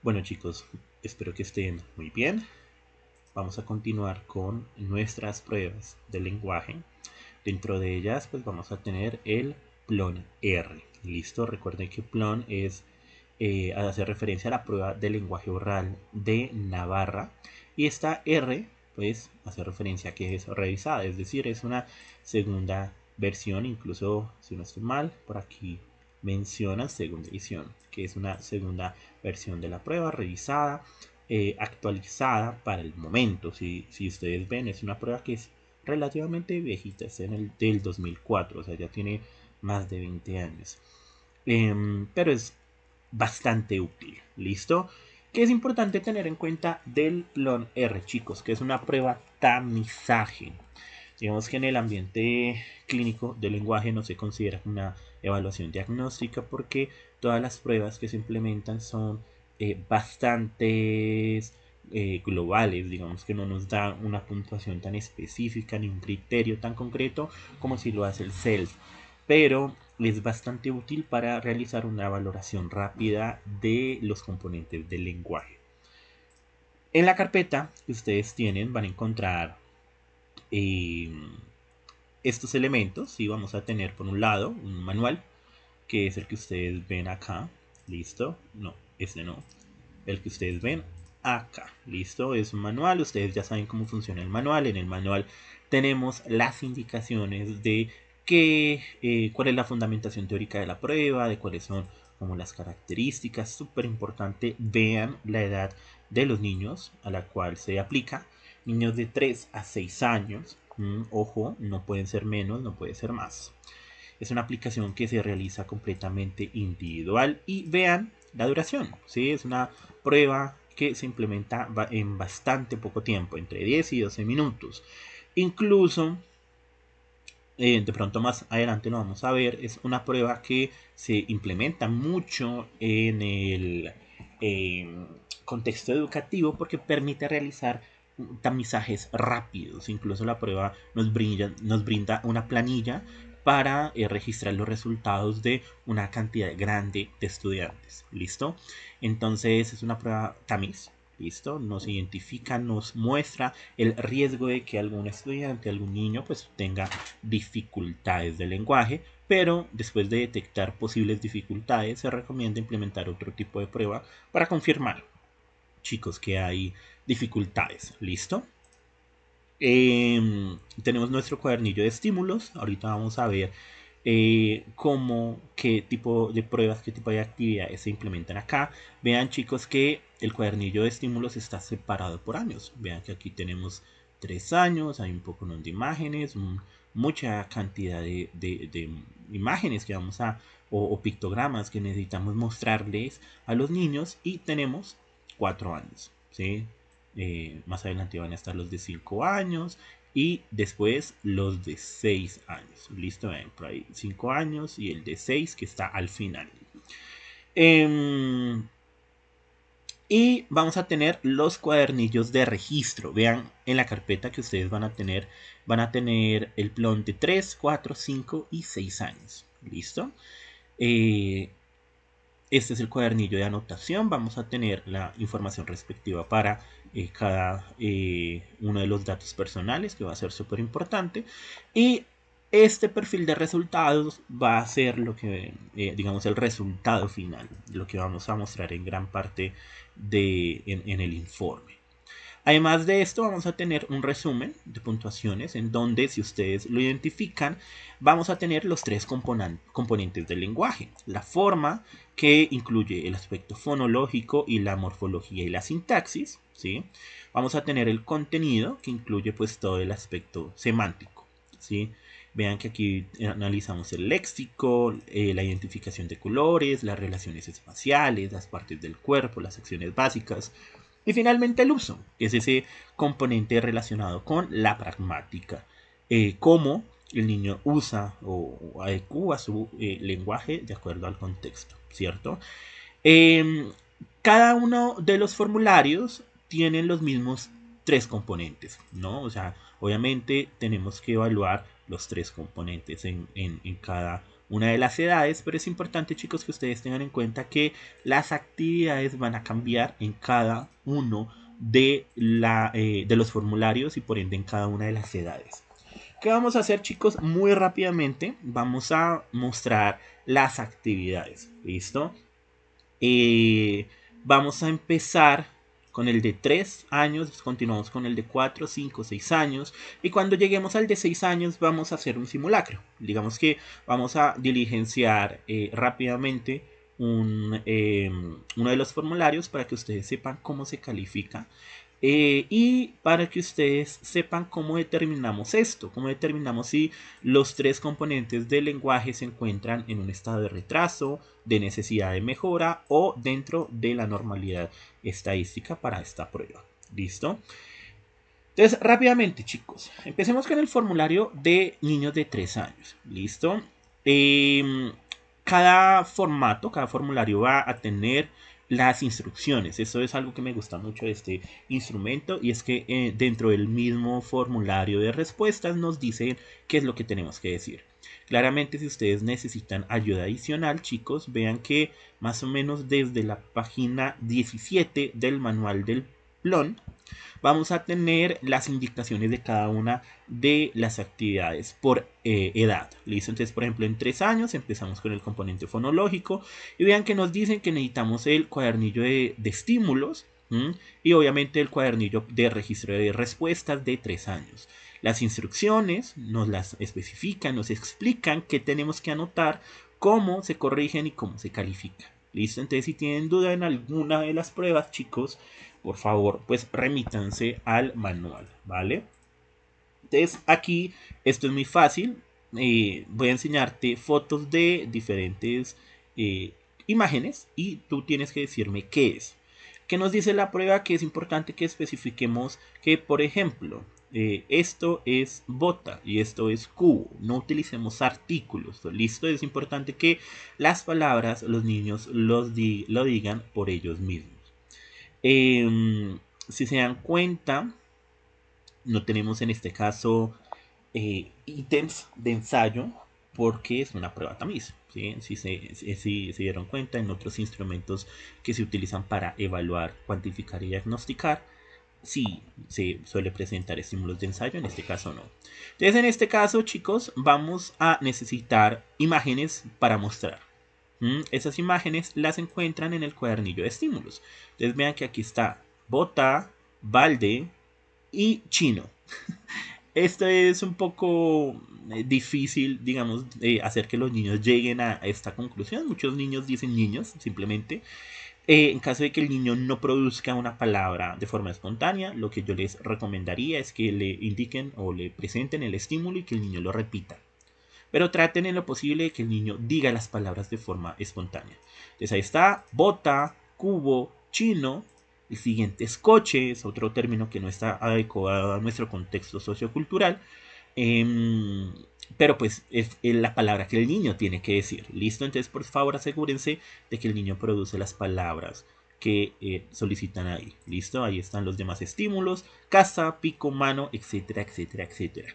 Bueno chicos, espero que estén muy bien. Vamos a continuar con nuestras pruebas de lenguaje. Dentro de ellas pues vamos a tener el PLON R. Listo, recuerden que PLON hace referencia a la prueba de lenguaje oral de Navarra. Y esta R pues hace referencia a que es revisada, es decir, es una segunda versión, incluso si no estoy mal, por aquí menciona segunda edición, que es una segunda versión de la prueba revisada, actualizada para el momento. Si ustedes ven, es una prueba que es relativamente viejita, es del 2004, o sea, ya tiene más de 20 años. Pero es bastante útil, ¿listo? Que es importante tener en cuenta del PLON R, chicos, que es una prueba tamizaje. Digamos que en el ambiente clínico del lenguaje no se considera una evaluación diagnóstica porque todas las pruebas que se implementan son bastantes globales, digamos que no nos da una puntuación tan específica ni un criterio tan concreto como si lo hace el CELF, pero es bastante útil para realizar una valoración rápida de los componentes del lenguaje. En la carpeta que ustedes tienen van a encontrar eh, estos elementos y vamos a tener por un lado un manual que es el que ustedes ven acá, listo, no, este no, el que ustedes ven acá, listo, es un manual, ustedes ya saben cómo funciona el manual. En el manual tenemos las indicaciones de cuál es la fundamentación teórica de la prueba, de cuáles son como las características. Súper importante, vean la edad de los niños a la cual se aplica. Niños de 3 a 6 años, ojo, no pueden ser menos, no puede ser más. Es una aplicación que se realiza completamente individual y vean la duración, ¿sí? Es una prueba que se implementa en bastante poco tiempo, entre 10 y 12 minutos. Incluso, de pronto más adelante lo vamos a ver, es una prueba que se implementa mucho en el contexto educativo porque permite realizar tamizajes rápidos. Incluso la prueba nos brinda una planilla para registrar los resultados de una cantidad grande de estudiantes. ¿Listo? Entonces es una prueba tamiz. ¿Listo? Nos identifica, nos muestra el riesgo de que algún estudiante, algún niño, pues tenga dificultades de lenguaje, pero después de detectar posibles dificultades se recomienda implementar otro tipo de prueba para confirmar, chicos, que hay dificultades. ¿Listo? Tenemos nuestro cuadernillo de estímulos. Ahorita vamos a ver qué tipo de pruebas, qué tipo de actividades se implementan acá. Vean, chicos, que el cuadernillo de estímulos está separado por años. Vean que aquí tenemos 3 años, hay un poco de imágenes, mucha cantidad de imágenes que vamos a, o pictogramas que necesitamos mostrarles a los niños, y tenemos 4 años, ¿sí? Más adelante van a estar los de 5 años y después los de 6 años. Listo, ven, por ahí 5 años y el de 6 que está al final. Eh, y vamos a tener los cuadernillos de registro. Vean en la carpeta que ustedes van a tener el plan de 3, 4, 5 y 6 años. ¿Listo? Eh, Este es el cuadernillo de anotación. Vamos a tener la información respectiva para cada uno de los datos personales, que va a ser súper importante. Y este perfil de resultados va a ser lo que, digamos, el resultado final, lo que vamos a mostrar en gran parte en el informe. Además de esto, vamos a tener un resumen de puntuaciones en donde, si ustedes lo identifican, vamos a tener los tres componentes del lenguaje. La forma, que incluye el aspecto fonológico y la morfología y la sintaxis, ¿sí? Vamos a tener el contenido, que incluye pues todo el aspecto semántico, ¿sí? Vean que aquí analizamos el léxico, la identificación de colores, las relaciones espaciales, las partes del cuerpo, las acciones básicas, y finalmente el uso, que es ese componente relacionado con la pragmática. Cómo el niño usa o adecua su lenguaje de acuerdo al contexto, ¿cierto? Eh, Cada uno de los formularios tienen los mismos tres componentes, ¿no? O sea, obviamente tenemos que evaluar los tres componentes en cada una de las edades, pero es importante, chicos, que ustedes tengan en cuenta que las actividades van a cambiar en cada uno de los formularios y por ende en cada una de las edades. ¿Qué vamos a hacer, chicos? Muy rápidamente vamos a mostrar las actividades. ¿Listo? Vamos a empezar con el de 3 años, continuamos con el de 4, 5, 6 años y cuando lleguemos al de 6 años vamos a hacer un simulacro. Digamos que vamos a diligenciar rápidamente uno de los formularios para que ustedes sepan cómo se califica y para que ustedes sepan cómo determinamos esto, cómo determinamos si los tres componentes del lenguaje se encuentran en un estado de retraso, de necesidad de mejora o dentro de la normalidad estadística para esta prueba. ¿Listo? Entonces, rápidamente, chicos, empecemos con el formulario de niños de 3 años. ¿Listo? Cada formato, cada formulario va a tener las instrucciones. Eso es algo que me gusta mucho de este instrumento y es que dentro del mismo formulario de respuestas nos dicen qué es lo que tenemos que decir. Claramente, si ustedes necesitan ayuda adicional, chicos, vean que más o menos desde la página 17 del manual del PLON vamos a tener las indicaciones de cada una de las actividades por edad. ¿Listo? Entonces, por ejemplo, en 3 años empezamos con el componente fonológico y vean que nos dicen que necesitamos el cuadernillo de estímulos y obviamente el cuadernillo de registro de respuestas de 3 años. Las instrucciones nos las especifican, nos explican qué tenemos que anotar, cómo se corrigen y cómo se califican. ¿Listo? Entonces, si tienen duda en alguna de las pruebas, chicos, por favor, pues remítanse al manual, ¿vale? Entonces, aquí esto es muy fácil. Voy a enseñarte fotos de diferentes imágenes y tú tienes que decirme qué es. ¿Qué nos dice la prueba? Que es importante que especifiquemos que, por ejemplo, esto es bota y esto es cubo. No utilicemos artículos. ¿Listo? Es importante que las palabras los niños lo digan por ellos mismos. Si se dan cuenta, no tenemos en este caso ítems de ensayo porque es una prueba tamiz. ¿Sí? Si se dieron cuenta, en otros instrumentos que se utilizan para evaluar, cuantificar y diagnosticar, sí se suele presentar estímulos de ensayo, en este caso no. Entonces, en este caso, chicos, vamos a necesitar imágenes para mostrar. Esas imágenes las encuentran en el cuadernillo de estímulos. Entonces vean que aquí está bota, balde y chino. Esto es un poco difícil, digamos, hacer que los niños lleguen a esta conclusión. Muchos niños dicen niños, simplemente. En caso de que el niño no produzca una palabra de forma espontánea, lo que yo les recomendaría es que le indiquen o le presenten el estímulo y que el niño lo repita. Pero traten en lo posible de que el niño diga las palabras de forma espontánea. Entonces ahí está, bota, cubo, chino. El siguiente es coche, es otro término que no está adecuado a nuestro contexto sociocultural. Pero pues es la palabra que el niño tiene que decir. ¿Listo? Entonces por favor asegúrense de que el niño produce las palabras que solicitan ahí. ¿Listo? Ahí están los demás estímulos. Casa, pico, mano, etcétera, etcétera, etcétera.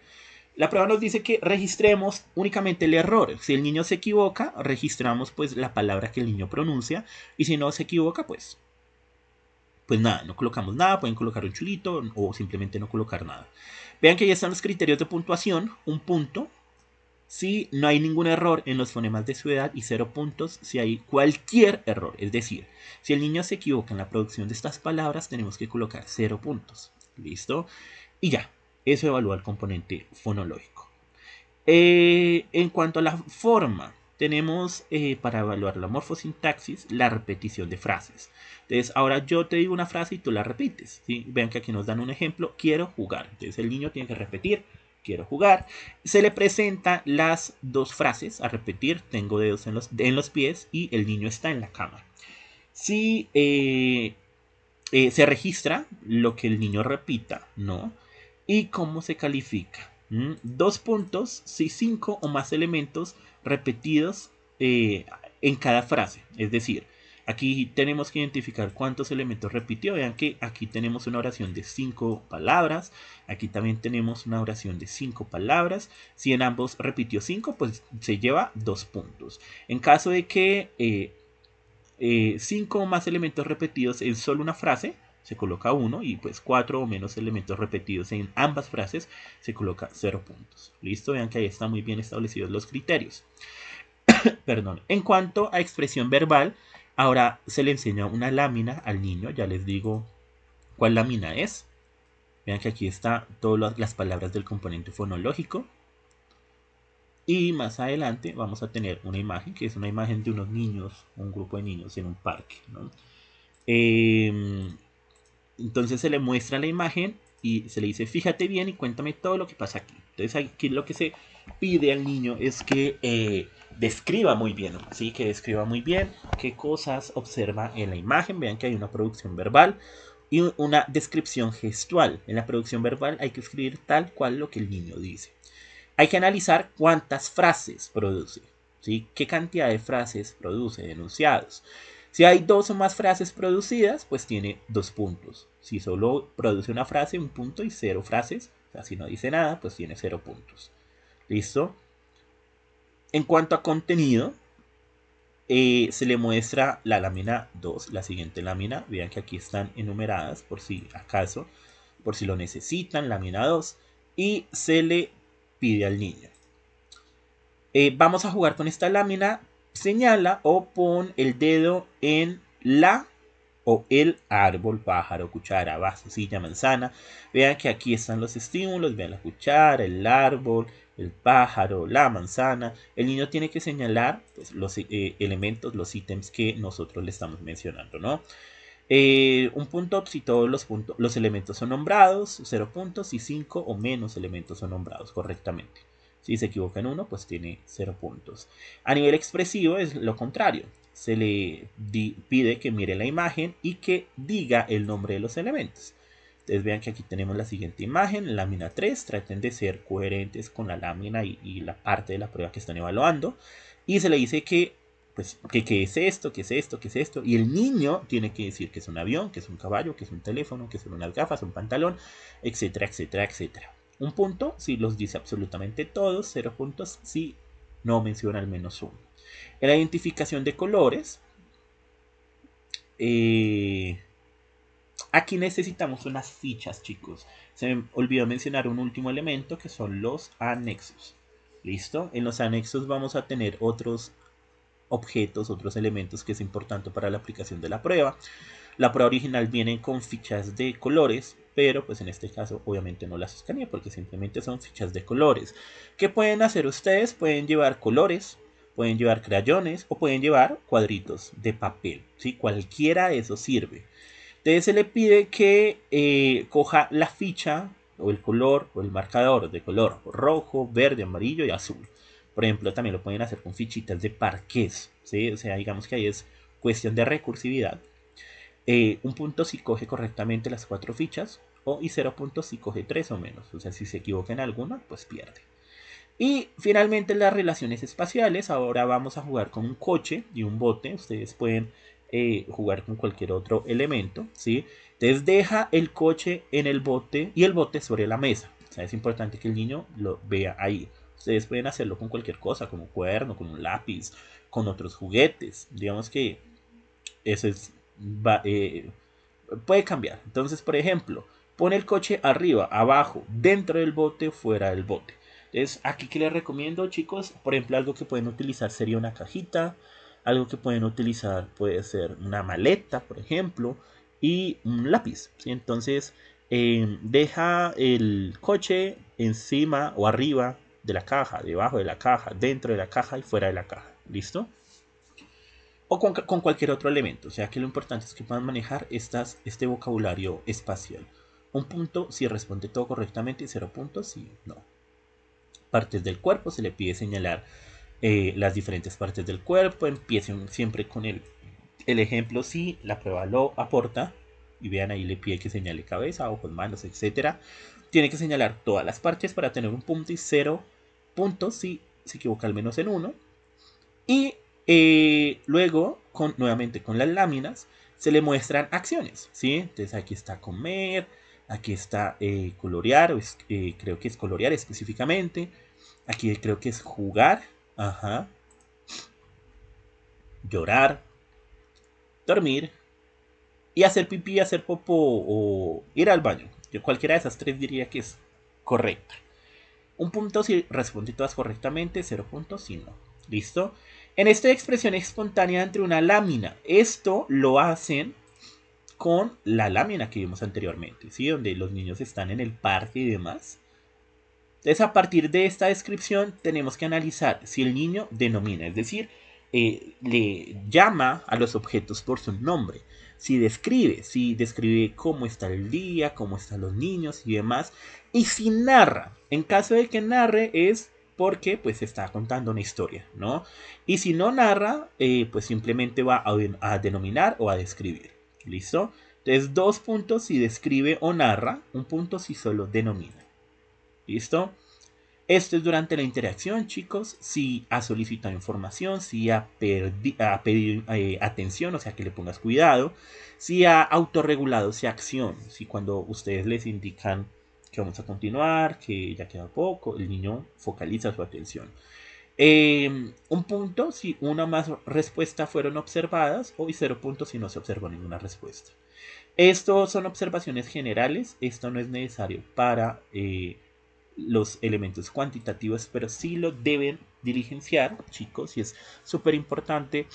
La prueba nos dice que registremos únicamente el error. Si el niño se equivoca, registramos pues la palabra que el niño pronuncia. Y si no se equivoca, pues nada, no colocamos nada. Pueden colocar un chulito o simplemente no colocar nada. Vean que ya están los criterios de puntuación. Un punto si no hay ningún error en los fonemas de su edad y 0 puntos si hay cualquier error. Es decir, si el niño se equivoca en la producción de estas palabras, tenemos que colocar 0 puntos. ¿Listo? Y ya, eso evalúa el componente fonológico. En cuanto a la forma, tenemos para evaluar la morfosintaxis la repetición de frases. Entonces, ahora yo te digo una frase y tú la repites. ¿Sí? Vean que aquí nos dan un ejemplo, quiero jugar. Entonces el niño tiene que repetir, quiero jugar. Se le presentan las dos frases a repetir, tengo dedos en los pies y el niño está en la cama. Si se registra lo que el niño repita, ¿no? Y cómo se califica. 2 puntos si 5 o más elementos repetidos en cada frase. Es decir, Aquí tenemos que identificar cuántos elementos repitió. Vean que aquí tenemos una oración de 5 palabras. Aquí también tenemos una oración de 5 palabras. Si en ambos repitió 5, pues se lleva 2 puntos. En caso de que 5 o más elementos repetidos en solo una frase, se coloca 1. Y pues 4 o menos elementos repetidos en ambas frases, se coloca 0 puntos. Listo, vean que ahí están muy bien establecidos los criterios. Perdón. En cuanto a expresión verbal, ahora se le enseña una lámina al niño. Ya les digo cuál lámina es. Vean que aquí está todas las palabras del componente fonológico. Y más adelante vamos a tener una imagen, que es una imagen de unos niños, un grupo de niños en un parque, ¿no? Entonces se le muestra la imagen y se le dice, fíjate bien y cuéntame todo lo que pasa aquí. Entonces aquí lo que se pide al niño es que describa muy bien, ¿sí? Que describa muy bien qué cosas observa en la imagen. Vean que hay una producción verbal y una descripción gestual. En la producción verbal hay que escribir tal cual lo que el niño dice. Hay que analizar cuántas frases produce, ¿sí? Qué cantidad de frases produce, de enunciados. Si hay 2 o más frases producidas, pues tiene 2 puntos. Si solo produce una frase, 1 punto y 0 frases, o sea, si no dice nada, pues tiene 0 puntos. ¿Listo? En cuanto a contenido, se le muestra la lámina 2, la siguiente lámina. Vean que aquí están enumeradas por si acaso, por si lo necesitan, lámina 2. Y se le pide al niño. Vamos a jugar con esta lámina. Señala o pon el dedo en la o el árbol, pájaro, cuchara, vaso, silla, manzana. Vean que aquí están los estímulos. Vean la cuchara, el árbol, el pájaro, la manzana. El niño tiene que señalar pues, los elementos, los ítems que nosotros le estamos mencionando, ¿no? Un punto si todos los elementos son nombrados, 0 puntos, y 5 o menos elementos son nombrados correctamente. Si se equivoca en uno, pues tiene 0 puntos. A nivel expresivo es lo contrario. Se le pide que mire la imagen y que diga el nombre de los elementos. Entonces vean que aquí tenemos la siguiente imagen, lámina 3. Traten de ser coherentes con la lámina y la parte de la prueba que están evaluando. Y se le dice que pues, ¿qué es esto? ¿Qué es esto? ¿Qué es esto? Y el niño tiene que decir que es un avión, que es un caballo, que es un teléfono, que son unas gafas, un pantalón, etcétera, etcétera, etcétera. 1 punto si los dice absolutamente todos, 0 puntos si no menciona al menos uno. En la identificación de colores, aquí necesitamos unas fichas, chicos. Se me olvidó mencionar un último elemento que son los anexos. ¿Listo? En los anexos vamos a tener otros objetos, otros elementos que es importante para la aplicación de la prueba. La prueba original viene con fichas de colores, pero pues en este caso obviamente no las escaneé porque simplemente son fichas de colores. ¿Qué pueden hacer ustedes? Pueden llevar colores, pueden llevar crayones o pueden llevar cuadritos de papel, ¿sí? Cualquiera de eso sirve. Entonces se le pide que coja la ficha o el color o el marcador de color rojo, verde, amarillo y azul. Por ejemplo, también lo pueden hacer con fichitas de parqués, ¿sí? O sea, digamos que ahí es cuestión de recursividad. 1 punto si coge correctamente las 4 fichas y 0 puntos si coge 3 o menos. O sea, si se equivoca en alguna, pues pierde. Y finalmente las relaciones espaciales. Ahora vamos a jugar con un coche y un bote. Ustedes pueden jugar con cualquier otro elemento, ¿sí? Entonces deja el coche en el bote y el bote sobre la mesa. O sea, es importante que el niño lo vea ahí. Ustedes pueden hacerlo con cualquier cosa, como un cuaderno, con un lápiz, con otros juguetes. Digamos que eso es, puede cambiar. Entonces, por ejemplo, pone el coche arriba, abajo, dentro del bote, fuera del bote. Entonces, aquí que les recomiendo, chicos, por ejemplo, algo que pueden utilizar sería una cajita. Algo que pueden utilizar puede ser una maleta, por ejemplo, y un lápiz, ¿sí? Entonces, deja el coche encima o arriba de la caja, debajo de la caja, dentro de la caja y fuera de la caja. ¿Listo? O con cualquier otro elemento. O sea que lo importante es que puedan manejar este vocabulario espacial. 1 punto si responde todo correctamente y 0 puntos si no. Partes del cuerpo, se le pide señalar las diferentes partes del cuerpo. Empiecen siempre con el ejemplo si la prueba lo aporta. Y vean ahí le pide que señale cabeza, ojos, manos, etc. Tiene que señalar todas las partes para tener 1 punto y 0 puntos si se equivoca al menos en uno. Y Luego, nuevamente con las láminas, se le muestran acciones, ¿sí? Entonces aquí está comer, aquí está colorear, creo que es colorear específicamente. Aquí creo que es jugar, ajá, llorar, dormir y hacer pipí, hacer popó o ir al baño. Yo cualquiera de esas tres diría que es correcta. Un punto si responde todas correctamente, 0 puntos si no. ¿Listo? En esta expresión espontánea entre una lámina, esto lo hacen con la lámina que vimos anteriormente, ¿sí? Donde los niños están en el parque y demás. Entonces, a partir de esta descripción, tenemos que analizar si el niño denomina, es decir, le llama a los objetos por su nombre, si describe cómo está el día, cómo están los niños y demás, y si narra. En caso de que narre es porque pues está contando una historia, ¿no? Y si no narra, pues simplemente va a denominar o a describir. ¿Listo? Entonces, 2 puntos si describe o narra, 1 punto si solo denomina. ¿Listo? Esto es durante la interacción, chicos. Si ha solicitado información, si ha pedido atención, o sea, que le pongas cuidado. Si ha autorregulado esa acción, si cuando ustedes les indican que vamos a continuar, que ya queda poco, el niño focaliza su atención. 1 punto si una más respuesta fueron observadas, y 0 puntos si no se observó ninguna respuesta. Esto son observaciones generales, esto no es necesario para los elementos cuantitativos, pero sí lo deben diligenciar, chicos, y es súper importante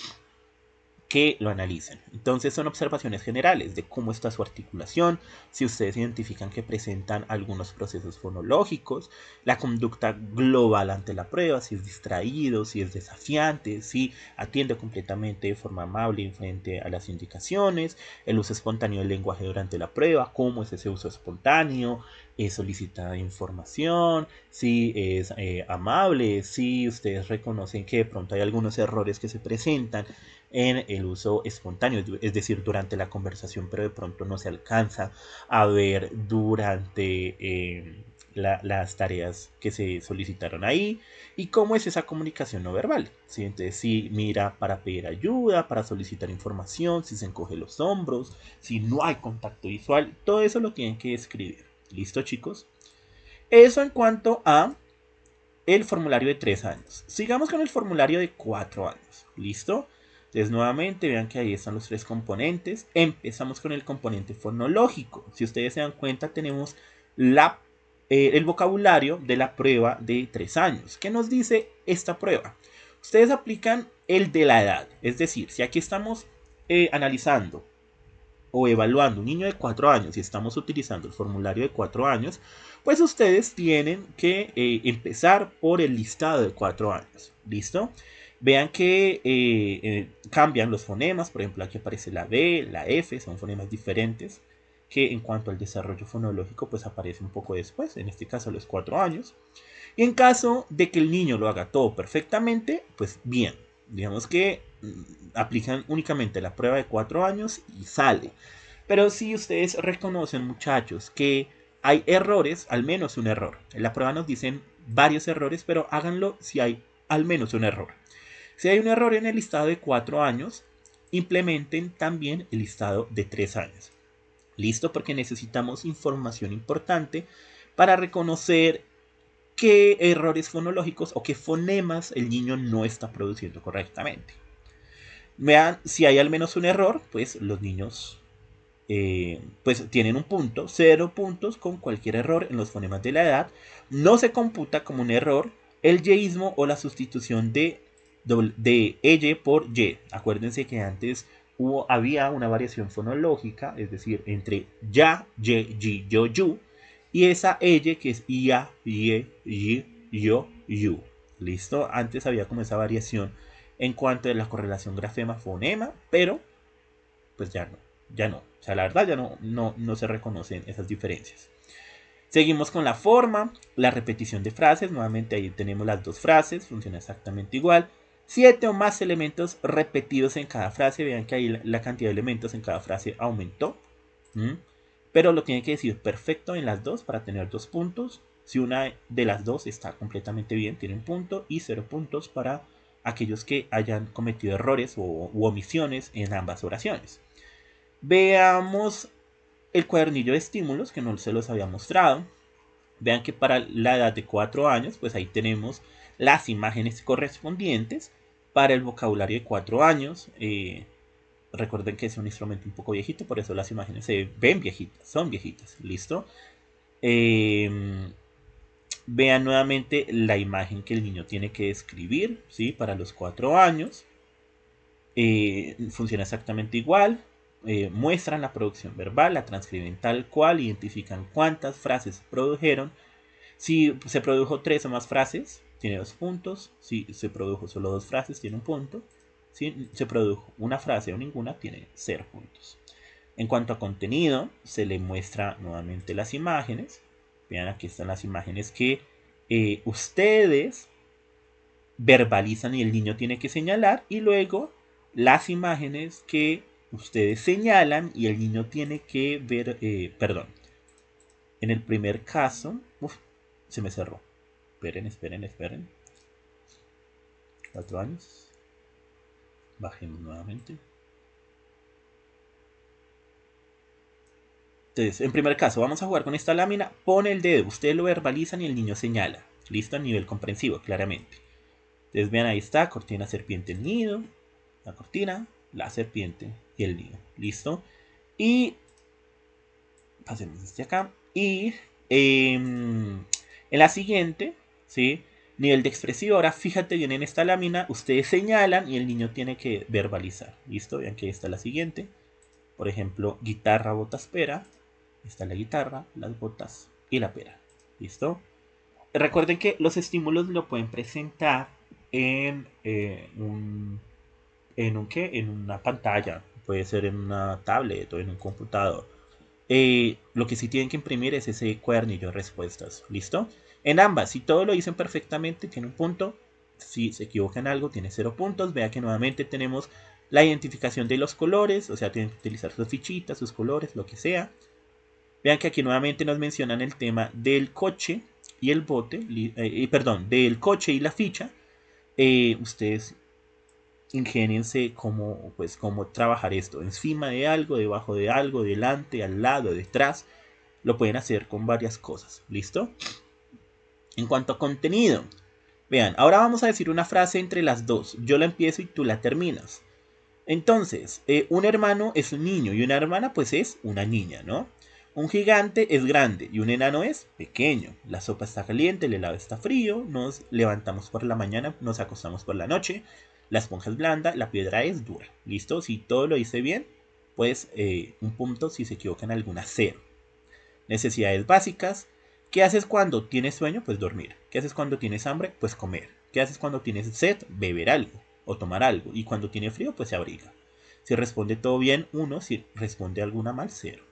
que lo analicen. Entonces son observaciones generales de cómo está su articulación, si ustedes identifican que presentan algunos procesos fonológicos, la conducta global ante la prueba, si es distraído, si es desafiante, si atiende completamente de forma amable frente a las indicaciones, el uso espontáneo del lenguaje durante la prueba, cómo es ese uso espontáneo, solicita información, si es amable, si ustedes reconocen que de pronto hay algunos errores que se presentan en el uso espontáneo, es decir, durante la conversación, pero de pronto no se alcanza a ver durante las tareas que se solicitaron ahí y cómo es esa comunicación no verbal. ¿Sí? Entonces, si mira para pedir ayuda, para solicitar información, si se encoge los hombros, si no hay contacto visual, todo eso lo tienen que escribir. ¿Listo, chicos? Eso en cuanto a el formulario de 3 años. Sigamos con el formulario de 4 años. ¿Listo? Entonces, nuevamente, vean que ahí están los 3 componentes. Empezamos con el componente fonológico. Si ustedes se dan cuenta, tenemos el vocabulario de la prueba de 3 años. ¿Qué nos dice esta prueba? Ustedes aplican el de la edad. Es decir, si aquí estamos analizando o evaluando un niño de 4 años y estamos utilizando el formulario de 4 años, pues ustedes tienen que empezar por el listado de 4 años. ¿Listo? Vean que cambian los fonemas, por ejemplo aquí aparece la B, la F, son fonemas diferentes que en cuanto al desarrollo fonológico pues aparece un poco después, en este caso a los 4 años. Y en caso de que el niño lo haga todo perfectamente, pues bien, digamos que aplican únicamente la prueba de 4 años y sale. Pero si ustedes reconocen, muchachos, que hay errores, al menos un error. En la prueba nos dicen varios errores, pero háganlo si hay al menos un error. Si hay un error en el listado de 4 años, implementen también el listado de 3 años. ¿Listo? Porque necesitamos información importante para reconocer qué errores fonológicos o qué fonemas el niño no está produciendo correctamente. Vean, si hay al menos un error, pues los niños pues tienen 1 punto, 0 puntos con cualquier error en los fonemas de la edad. No se computa como un error el yeísmo o la sustitución de ella por y. Acuérdense que antes había una variación fonológica, es decir, entre ya, ye, yi, yo, yu, y esa ella que es ia, ye, yi, yo, yu. ¿Listo? Antes había como esa variación en cuanto a la correlación grafema-fonema, pero pues ya no. O sea, la verdad ya no se reconocen esas diferencias. Seguimos con la forma, la repetición de frases. Nuevamente ahí tenemos las dos frases, funciona exactamente igual. 7 o más elementos repetidos en cada frase. Vean que ahí la cantidad de elementos en cada frase aumentó. Pero lo tiene que decir perfecto en las dos para tener 2 puntos. Si una de las dos está completamente bien, tiene 1 punto y 0 puntos para aquellos que hayan cometido errores u omisiones en ambas oraciones. Veamos el cuadernillo de estímulos que no se los había mostrado. Vean que para la edad de 4 años, pues ahí tenemos las imágenes correspondientes para el vocabulario de 4 años. Recuerden que es un instrumento un poco viejito, por eso las imágenes se ven viejitas, son viejitas, ¿listo? Vean nuevamente la imagen que el niño tiene que describir, ¿sí? Para los 4 años. Funciona exactamente igual. Muestran la producción verbal, la transcriben tal cual, identifican cuántas frases se produjeron. Si se produjo 3 o más frases, tiene 2 puntos. Si se produjo solo 2 frases, tiene 1 punto. Si se produjo una frase o ninguna, tiene 0 puntos. En cuanto a contenido, se le muestra nuevamente las imágenes. Vean, aquí están las imágenes que ustedes verbalizan y el niño tiene que señalar. Y luego las imágenes que ustedes señalan y el niño tiene que ver. Perdón. En el primer caso. Se me cerró. Esperen. 4 años. Bajemos nuevamente. Entonces, en primer caso, vamos a jugar con esta lámina. Pone el dedo, ustedes lo verbalizan y el niño señala. Listo, a nivel comprensivo, claramente. Entonces, vean, ahí está, cortina, serpiente, el nido. La cortina, la serpiente y el nido. Listo. Y pasemos desde acá. Y en la siguiente, ¿sí? Nivel de expresivo. Ahora fíjate bien en esta lámina. Ustedes señalan y el niño tiene que verbalizar. ¿Listo? Vean que está la siguiente. Por ejemplo, guitarra, botas, pera. Está la guitarra, las botas y la pera. ¿Listo? Recuerden que los estímulos lo pueden presentar en en una pantalla. Puede ser en una tablet o en un computador. Lo que sí tienen que imprimir es ese cuadernillo de respuestas. ¿Listo? En ambas, si todo lo dicen perfectamente, tiene un punto. Si se equivocan en algo, tiene 0 puntos. Vea que nuevamente tenemos la identificación de los colores. O sea, tienen que utilizar sus fichitas, sus colores, lo que sea. Vean que aquí nuevamente nos mencionan el tema del coche y el bote. Perdón, del coche y la ficha. Ustedes ingéniense cómo trabajar esto. Encima de algo, debajo de algo, delante, al lado, detrás. Lo pueden hacer con varias cosas. ¿Listo? En cuanto a contenido. Vean, ahora vamos a decir una frase entre las dos. Yo la empiezo y tú la terminas. Entonces, un hermano es un niño y una hermana pues es una niña, ¿no? Un gigante es grande y un enano es pequeño. La sopa está caliente, el helado está frío, nos levantamos por la mañana, nos acostamos por la noche, la esponja es blanda, la piedra es dura. ¿Listo? Si todo lo hice bien, pues un punto, si se equivoca en alguna, 0. Necesidades básicas. ¿Qué haces cuando tienes sueño? Pues dormir. ¿Qué haces cuando tienes hambre? Pues comer. ¿Qué haces cuando tienes sed? Beber algo o tomar algo. Y cuando tiene frío, pues se abriga. Si responde todo bien, 1. Si responde alguna mal, 0.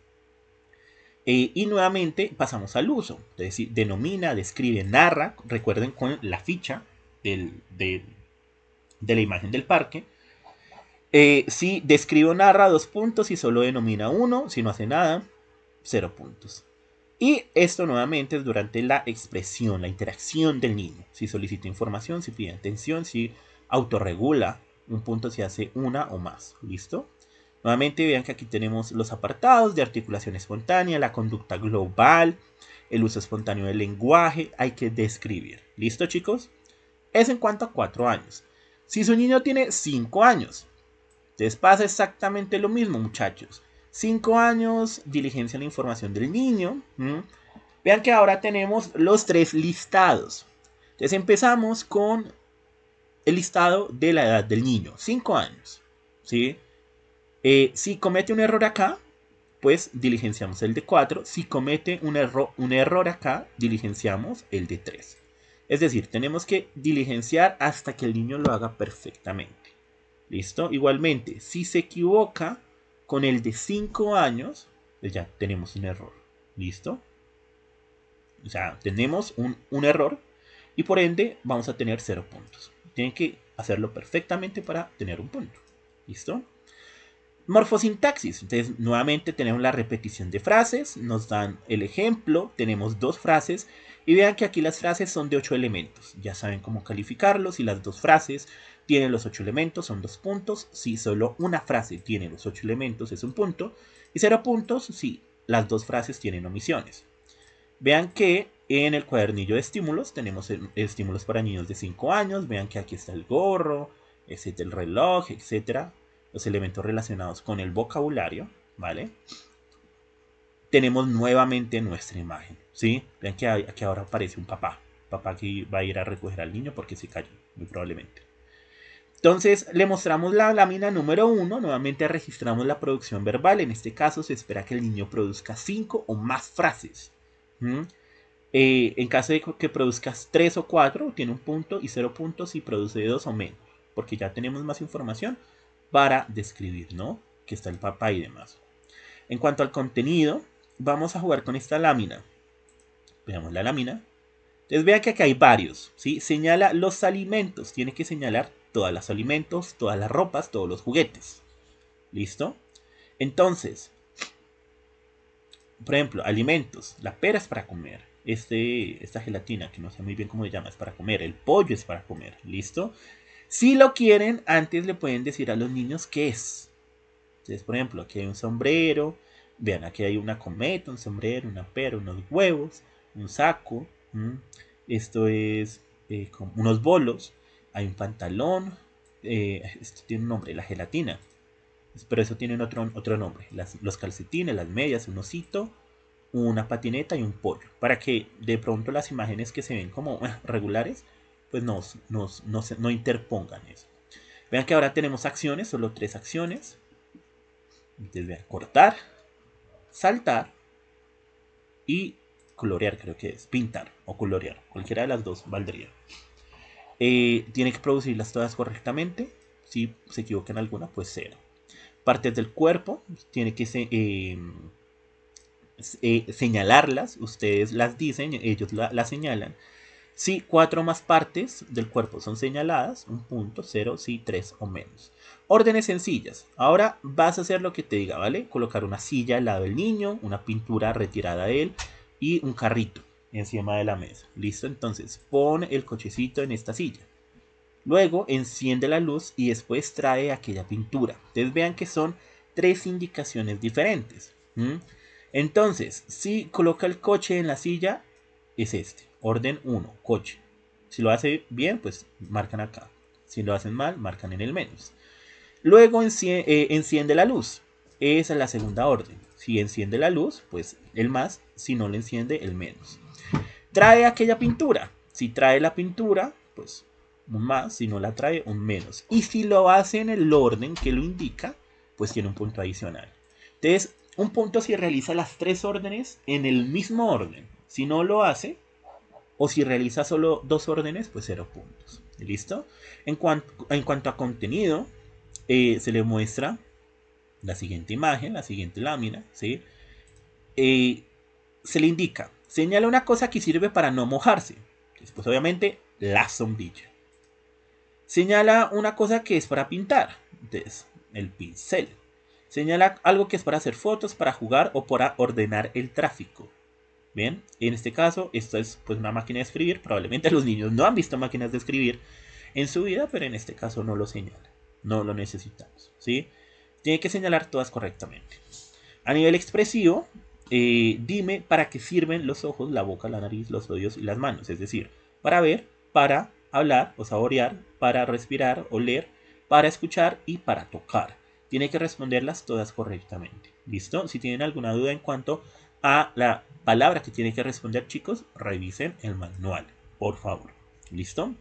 Y nuevamente pasamos al uso. Es decir, denomina, describe, narra. Recuerden con la ficha de la imagen del parque. Si describe o narra, 2 puntos. Si solo denomina 1. Si no hace nada, 0 puntos. Y esto nuevamente es durante la expresión, la interacción del niño. Si solicita información, si pide atención, si autorregula, 1 punto si hace una o más. ¿Listo? Nuevamente vean que aquí tenemos los apartados de articulación espontánea, la conducta global, el uso espontáneo del lenguaje. Hay que describir. ¿Listo, chicos? Es en cuanto a 4 años. Si su niño tiene 5 años, entonces pasa exactamente lo mismo, muchachos. 5 años, diligencia la información del niño. Vean que ahora tenemos los 3 listados. Entonces empezamos con el listado de la edad del niño. 5 años. ¿Sí? Si comete un error acá, pues diligenciamos el de 4. Si comete un error acá, diligenciamos el de 3. Es decir, tenemos que diligenciar hasta que el niño lo haga perfectamente. ¿Listo? Igualmente, si se equivoca con el de 5 años, pues ya tenemos un error. ¿Listo? O sea, tenemos un error y por ende vamos a tener 0 puntos. Tienen que hacerlo perfectamente para tener un punto. ¿Listo? Morfosintaxis. Entonces, nuevamente tenemos la repetición de frases, nos dan el ejemplo, tenemos dos frases y vean que aquí las frases son de 8 elementos. Ya saben cómo calificarlos. Si las dos frases tienen los 8 elementos, son 2 puntos. Si solo una frase tiene los 8 elementos, es un punto. Y 0 puntos si las dos frases tienen omisiones. Vean que en el cuadernillo de estímulos tenemos estímulos para niños de 5 años. Vean que aquí está el gorro, el reloj, etcétera. Los elementos relacionados con el vocabulario, ¿vale? Tenemos nuevamente nuestra imagen, ¿sí? Vean que aquí ahora aparece un papá que va a ir a recoger al niño porque se cayó, muy probablemente. Entonces le mostramos la lámina número 1, nuevamente registramos la producción verbal, en este caso se espera que el niño produzca 5 o más frases. En caso de que produzcas 3 o 4, tiene un punto y 0 puntos si produce 2 o menos, porque ya tenemos más información para describir, ¿no? Que está el papá y demás. En cuanto al contenido, vamos a jugar con esta lámina. Veamos la lámina. Entonces vean que aquí hay varios, ¿sí? Señala los alimentos. Tiene que señalar todos los alimentos, todas las ropas, todos los juguetes. ¿Listo? Entonces, por ejemplo, alimentos. La pera es para comer. Esta gelatina, que no sé muy bien cómo se llama, es para comer. El pollo es para comer. ¿Listo? Si lo quieren, antes le pueden decir a los niños qué es. Entonces, por ejemplo, aquí hay un sombrero. Vean, aquí hay una cometa, un sombrero, una pera, unos huevos, un saco. Esto es con unos bolos. Hay un pantalón. Esto tiene un nombre, la gelatina. Pero eso tiene otro nombre. Los calcetines, las medias, un osito, una patineta y un pollo. Para que de pronto las imágenes que se ven como regulares, pues no interpongan eso. Vean que ahora tenemos acciones, solo 3 acciones. Entonces vean, cortar, saltar y colorear, creo que es, pintar o colorear. Cualquiera de las dos valdría. Tiene que producirlas todas correctamente. Si se equivoca en alguna, pues 0. Partes del cuerpo, tiene que señalarlas. Ustedes las dicen, ellos las señalan. Si 4 más partes del cuerpo son señaladas, un punto, 0, si 3 o menos. Órdenes sencillas. Ahora vas a hacer lo que te diga, ¿vale? Colocar una silla al lado del niño, una pintura retirada de él y un carrito encima de la mesa. ¿Listo? Entonces pon el cochecito en esta silla. Luego enciende la luz y después trae aquella pintura. Entonces vean que son 3 indicaciones diferentes. Entonces, si coloca el coche en la silla, es este. Orden 1, coche. Si lo hace bien, pues marcan acá. Si lo hacen mal, marcan en el menos. Luego enciende la luz. Esa es la segunda orden. Si enciende la luz, pues el más. Si no le enciende, el menos. Trae aquella pintura. Si trae la pintura, pues un más. Si no la trae, un menos. Y si lo hace en el orden que lo indica, pues tiene un punto adicional. Entonces, un punto si realiza las 3 órdenes en el mismo orden. Si no lo hace, o si realiza solo 2 órdenes, pues 0 puntos. ¿Listo? En cuanto a contenido, se le muestra la siguiente imagen, la siguiente lámina, ¿sí? Se le indica, señala una cosa que sirve para no mojarse. Después, obviamente, la sombrilla. Señala una cosa que es para pintar. Entonces, el pincel. Señala algo que es para hacer fotos, para jugar o para ordenar el tráfico. Bien, en este caso, esto es pues una máquina de escribir. Probablemente los niños no han visto máquinas de escribir en su vida, pero en este caso no lo señala. No lo necesitamos, ¿sí? Tiene que señalar todas correctamente. A nivel expresivo, dime para qué sirven los ojos, la boca, la nariz, los oídos y las manos. Es decir, para ver, para hablar o saborear, para respirar, oler, para escuchar y para tocar. Tiene que responderlas todas correctamente. ¿Listo? Si tienen alguna duda en cuanto a la palabra que tiene que responder, chicos, revisen el manual, por favor. ¿Listo?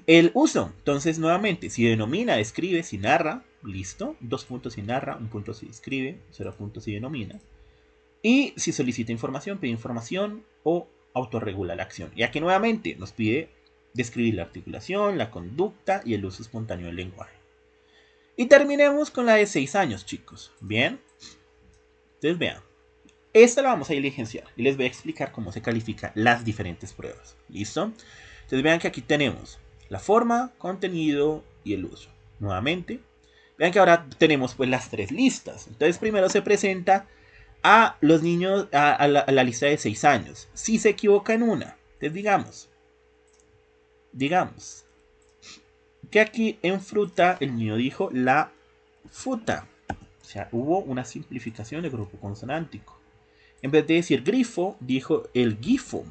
El uso. Entonces, nuevamente, si denomina, escribe, si narra, listo. 2 puntos si narra, 1 punto si escribe, 0 puntos si denomina. Y si solicita información, pide información o autorregula la acción. Y aquí nuevamente nos pide describir la articulación, la conducta y el uso espontáneo del lenguaje. Y terminemos con la de 6 años, chicos. ¿Bien? Entonces vean. Esta la vamos a diligenciar y les voy a explicar cómo se califican las diferentes pruebas. ¿Listo? Entonces vean que aquí tenemos la forma, contenido y el uso. Nuevamente, Vean que ahora tenemos pues las tres listas. Entonces primero se presenta a los niños, a la lista de 6 años. Si se equivoca en una, entonces digamos que aquí en fruta el niño dijo la futa. O sea, hubo una simplificación del grupo consonántico. En vez de decir grifo, dijo el gifo.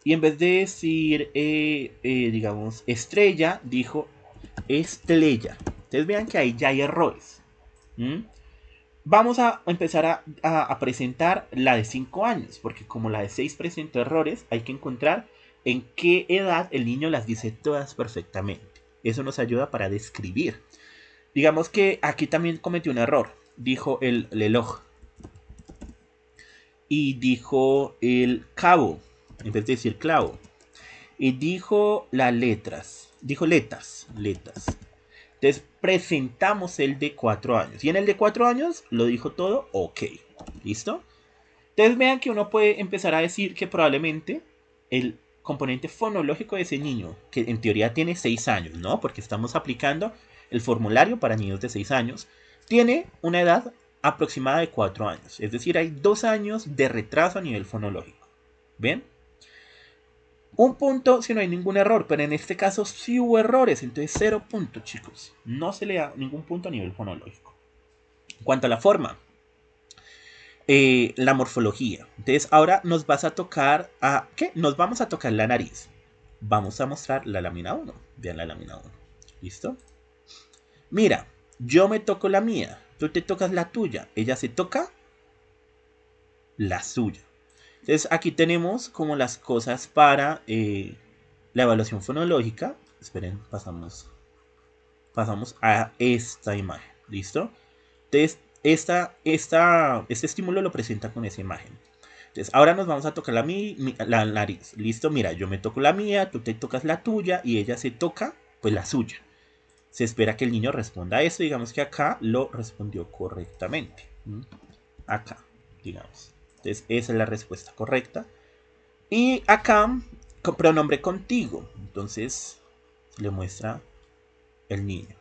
Y en vez de decir, digamos, estrella, dijo estrella. Entonces vean que ahí ya hay errores. ¿Mm? Vamos a empezar a presentar la de 5 años, porque como la de 6 presentó errores, hay que encontrar en qué edad el niño las dice todas perfectamente. Eso nos ayuda para describir. Digamos que aquí también cometió un error. Dijo el reloj. Y dijo el cabo, en vez de decir clavo. Y dijo las letras. Dijo letas. Entonces presentamos el de 4 años. Y en el de 4 años lo dijo todo ok. ¿Listo? Entonces vean que uno puede empezar a decir que probablemente el componente fonológico de ese niño, que en teoría tiene 6 años, ¿no? Porque estamos aplicando el formulario para niños de 6 años, tiene una edad aproximada de 4 años. Es decir, hay 2 años de retraso a nivel fonológico. ¿Ven? Un punto si no hay ningún error, pero en este caso sí hubo errores, entonces 0 puntos, chicos. No se le da ningún punto a nivel fonológico. En cuanto a la forma, la morfología. Entonces ahora nos vas a tocar a... ¿Qué? Nos vamos a tocar la nariz. Vamos a mostrar la lámina 1. Vean la lámina 1. ¿Listo? Mira, yo me toco la mía, tú te tocas la tuya, ella se toca la suya. Entonces aquí tenemos como las cosas para la evaluación fonológica. Esperen, pasamos a esta imagen. ¿Listo? Entonces este estímulo lo presenta con esa imagen. Entonces ahora nos vamos a tocar la nariz. ¿Listo? Mira, yo me toco la mía, tú te tocas la tuya y ella se toca pues la suya. Se espera que el niño responda a eso. Digamos que acá lo respondió correctamente. Acá, digamos. Entonces esa es la respuesta correcta. Y acá, con pronombre contigo. Entonces se le muestra el niño.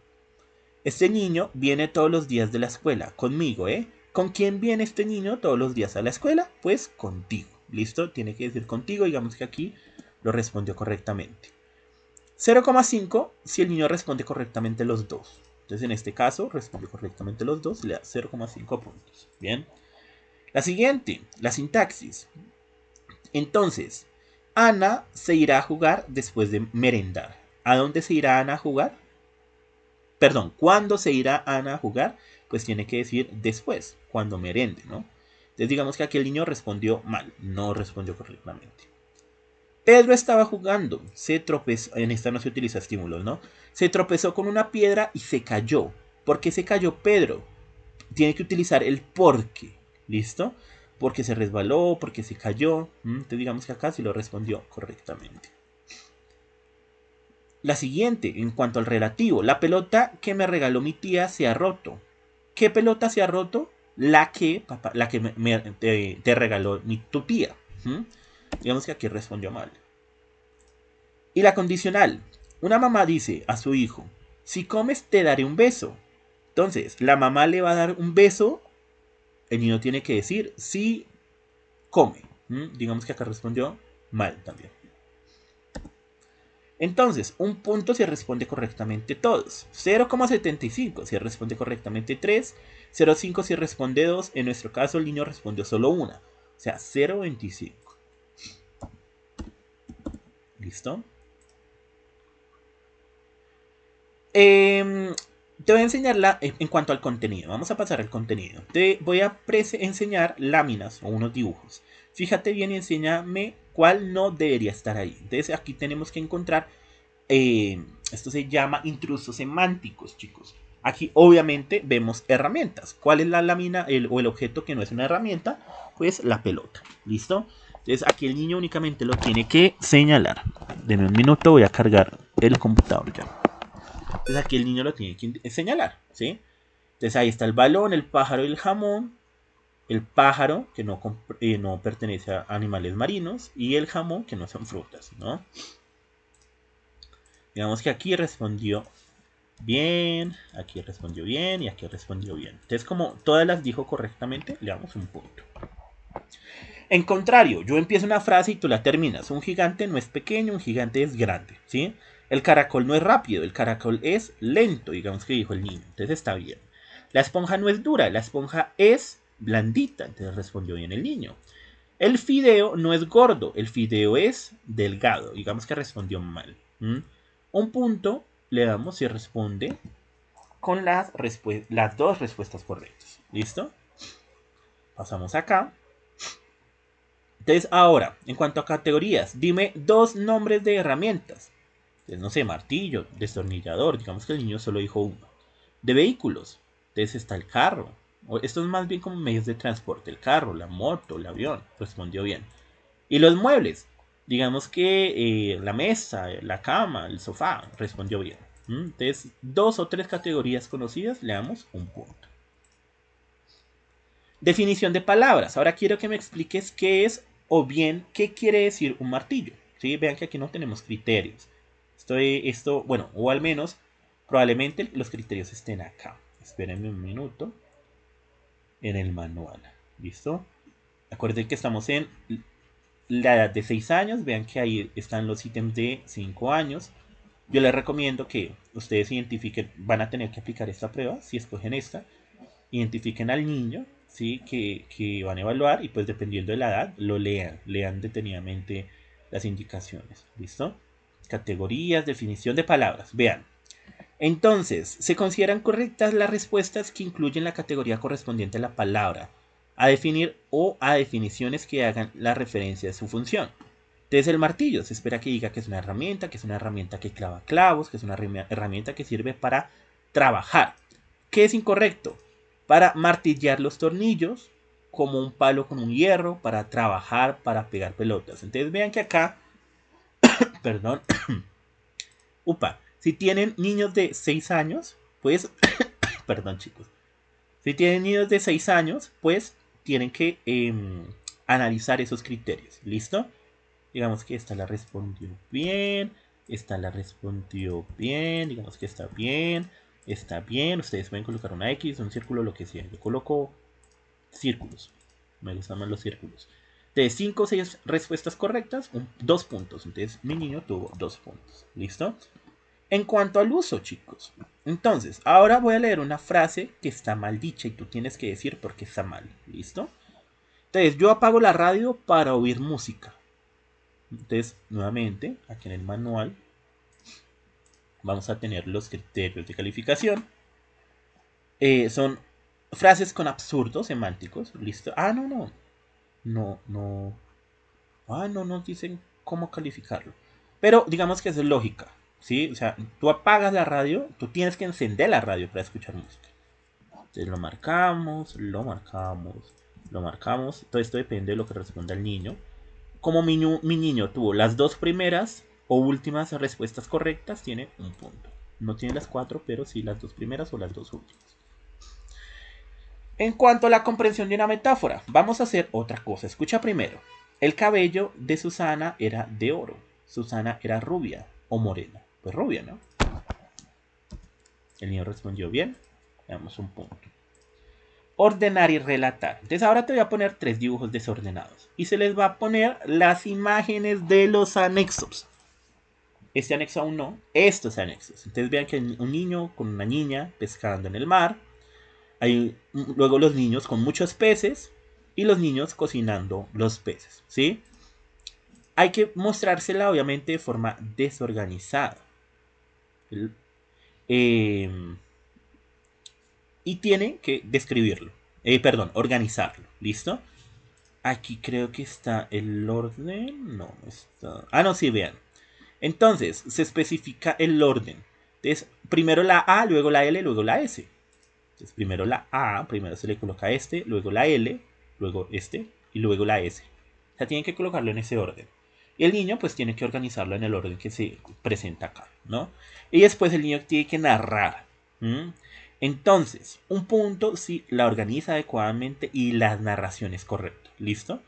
Este niño viene todos los días de la escuela. Conmigo, ¿eh? ¿Con quién viene este niño todos los días a la escuela? Pues contigo. ¿Listo? Tiene que decir contigo. Digamos que aquí lo respondió correctamente. 0,5 si el niño responde correctamente los dos. Entonces en este caso responde correctamente los dos, le da 0,5 puntos. Bien. La siguiente, la sintaxis. Entonces, Ana se irá a jugar después de merendar. ¿A dónde se irá Ana a jugar? Perdón, ¿cuándo se irá Ana a jugar? Pues tiene que decir después, cuando merende, ¿no? Entonces digamos que aquí el niño respondió mal, no respondió correctamente. Pedro estaba jugando, se tropezó, en esta no se utiliza estímulos, ¿no? Se tropezó con una piedra y se cayó. ¿Por qué se cayó Pedro? Tiene que utilizar el porque, ¿listo? Porque se resbaló, porque se cayó. Entonces digamos que acá sí lo respondió correctamente. La siguiente, en cuanto al relativo, la pelota que me regaló mi tía se ha roto. ¿Qué pelota se ha roto? La que te regaló tu tía. Digamos que aquí respondió mal. Y la condicional. Una mamá dice a su hijo, si comes te daré un beso. Entonces, la mamá le va a dar un beso. El niño tiene que decir si come. Digamos que acá respondió mal también. Entonces, un punto si responde correctamente todos. 0,75 si responde correctamente 3. 0,5 si responde 2. En nuestro caso, el niño respondió solo una. O sea, 0,25. ¿Listo? Te voy a enseñar en cuanto al contenido. Vamos a pasar al contenido. Te voy a enseñar láminas o unos dibujos. Fíjate bien y enséñame cuál no debería estar ahí. Entonces aquí tenemos que encontrar, esto se llama intrusos semánticos, chicos. Aquí obviamente vemos herramientas. ¿Cuál es la lámina o el objeto que no es una herramienta? Pues la pelota. ¿Listo? Entonces aquí el niño únicamente lo tiene que señalar. Denme un minuto, voy a cargar el computador ya. Entonces aquí el niño lo tiene que señalar, ¿sí? Entonces ahí está el balón, el pájaro y el jamón. El pájaro, que no pertenece a animales marinos. Y el jamón, que no son frutas, ¿no? Digamos que aquí respondió bien, aquí respondió bien y aquí respondió bien. Entonces, como todas las dijo correctamente, le damos un punto. En contrario, yo empiezo una frase y tú la terminas. Un gigante no es pequeño, un gigante es grande, ¿sí? El caracol no es rápido, el caracol es lento, digamos que dijo el niño. Entonces está bien. La esponja no es dura, la esponja es blandita. Entonces respondió bien el niño. El fideo no es gordo, el fideo es delgado. Digamos que respondió mal. Un punto le damos si responde con las dos respuestas correctas. ¿Listo? Pasamos acá. Entonces, ahora, en cuanto a categorías, dime dos nombres de herramientas. Entonces, no sé, martillo, destornillador. Digamos que el niño solo dijo uno. De vehículos. Entonces está el carro. Esto es más bien como medios de transporte. El carro, la moto, el avión. Respondió bien. Y los muebles. Digamos que la mesa, la cama, el sofá. Respondió bien. Entonces, dos o tres categorías conocidas, le damos un punto. Definición de palabras. Ahora quiero que me expliques qué es o bien qué quiere decir un martillo. ¿Sí? Vean que aquí no tenemos criterios. Bueno, o al menos probablemente los criterios estén acá. Espérenme un minuto. En el manual. ¿Listo? Acuérdense que estamos en la edad de 6 años. Vean que ahí están los ítems de 5 años. Yo les recomiendo que ustedes identifiquen, van a tener que aplicar esta prueba, si escogen esta, identifiquen al niño, ¿sí? que van a evaluar y pues dependiendo de la edad lo lean detenidamente las indicaciones. ¿Listo? Categorías, definición de palabras. Vean. Entonces, se consideran correctas las respuestas que incluyen la categoría correspondiente a la palabra, a definir o a definiciones que hagan la referencia de su función. Entonces el martillo se espera que diga que es una herramienta, que es una herramienta que clava clavos, que es una herramienta que sirve para trabajar. ¿Qué es incorrecto? Para martillar los tornillos, como un palo con un hierro, para trabajar, para pegar pelotas. Entonces vean que acá, perdón, si tienen niños de 6 años, pues, perdón chicos, si tienen niños de 6 años, pues tienen que analizar esos criterios. ¿Listo? Digamos que esta la respondió bien, esta la respondió bien, digamos que está bien, está bien. Ustedes pueden colocar una X, un círculo, lo que sea. Yo coloco círculos. Me gustan más los círculos. De 5 o 6 respuestas correctas, 2 puntos. Entonces mi niño tuvo 2 puntos. ¿Listo? En cuanto al uso, chicos. Entonces, ahora voy a leer una frase que está mal dicha y tú tienes que decir por qué está mal. ¿Listo? Entonces, yo apago la radio para oír música. Entonces, nuevamente, aquí en el manual vamos a tener los criterios de calificación. Son frases con absurdos semánticos. ¿Listo? No nos dicen cómo calificarlo. Pero digamos que es lógica. ¿Sí? O sea, tú apagas la radio, tú tienes que encender la radio para escuchar música. Entonces lo marcamos, lo marcamos, lo marcamos. Todo esto depende de lo que responda el niño. Como mi niño tuvo las dos primeras o últimas respuestas correctas, tiene un punto. No tiene las 4, pero sí las dos primeras o las dos últimas. En cuanto a la comprensión de una metáfora, vamos a hacer otra cosa. Escucha primero. El cabello de Susana era de oro. Susana era rubia o morena. Pues rubia, ¿no? El niño respondió bien. Le damos un punto. Ordenar y relatar. Entonces ahora te voy a poner 3 dibujos desordenados. Y se les va a poner las imágenes de los anexos. Este anexo aún no. Estos anexos. Entonces vean que hay un niño con una niña pescando en el mar. Hay luego los niños con muchos peces. Y los niños cocinando los peces. ¿Sí? Hay que mostrársela obviamente de forma desorganizada. Y tiene que describirlo. Organizarlo. ¿Listo? Aquí creo que está el orden. No, está. Ah, no, sí, vean. Entonces, se especifica el orden. Entonces, primero la A, luego la L, luego la S. Entonces, primero la A, primero se le coloca este, luego la L, luego este y luego la S. O sea, tienen que colocarlo en ese orden. Y el niño pues tiene que organizarlo en el orden que se presenta acá, ¿no? Y después el niño tiene que narrar. Entonces, un punto si la organiza adecuadamente y la narración es correcta. ¿Listo?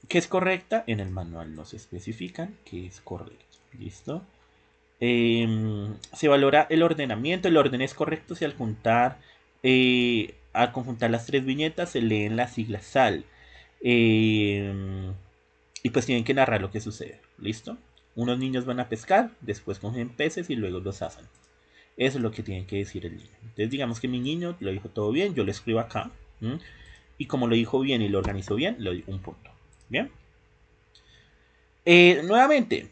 ¿Qué es correcta? En el manual nos especifican que es correcto. ¿Listo? Se valora el ordenamiento. El orden es correcto si al conjuntar las tres viñetas se leen las siglas SAL. Y pues tienen que narrar lo que sucede. ¿Listo? Unos niños van a pescar, después cogen peces y luego los asan. Eso es lo que tiene que decir el niño. Entonces digamos que mi niño lo dijo todo bien, yo lo escribo acá. ¿M? Y como lo dijo bien y lo organizó bien, le doy un punto. ¿Bien? Nuevamente,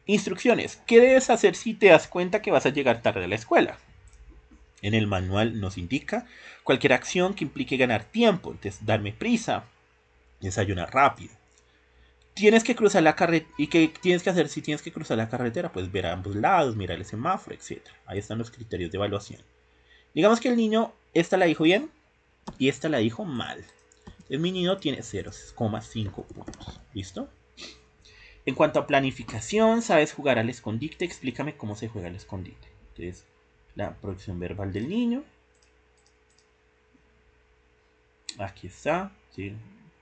instrucciones. ¿Qué debes hacer si te das cuenta que vas a llegar tarde a la escuela? En el manual nos indica cualquier acción que implique ganar tiempo. Entonces, darme prisa, desayunar rápido. Tienes que cruzar la carretera. ¿Y qué tienes que hacer si tienes que cruzar la carretera? Pues ver a ambos lados, mirar el semáforo, etc. Ahí están los criterios de evaluación. Digamos que el niño, esta la dijo bien y esta la dijo mal. Entonces mi niño tiene 0,5 puntos. ¿Listo? En cuanto a planificación, sabes jugar al escondite. Explícame cómo se juega al escondite. Entonces, la producción verbal del niño. Aquí está, ¿sí?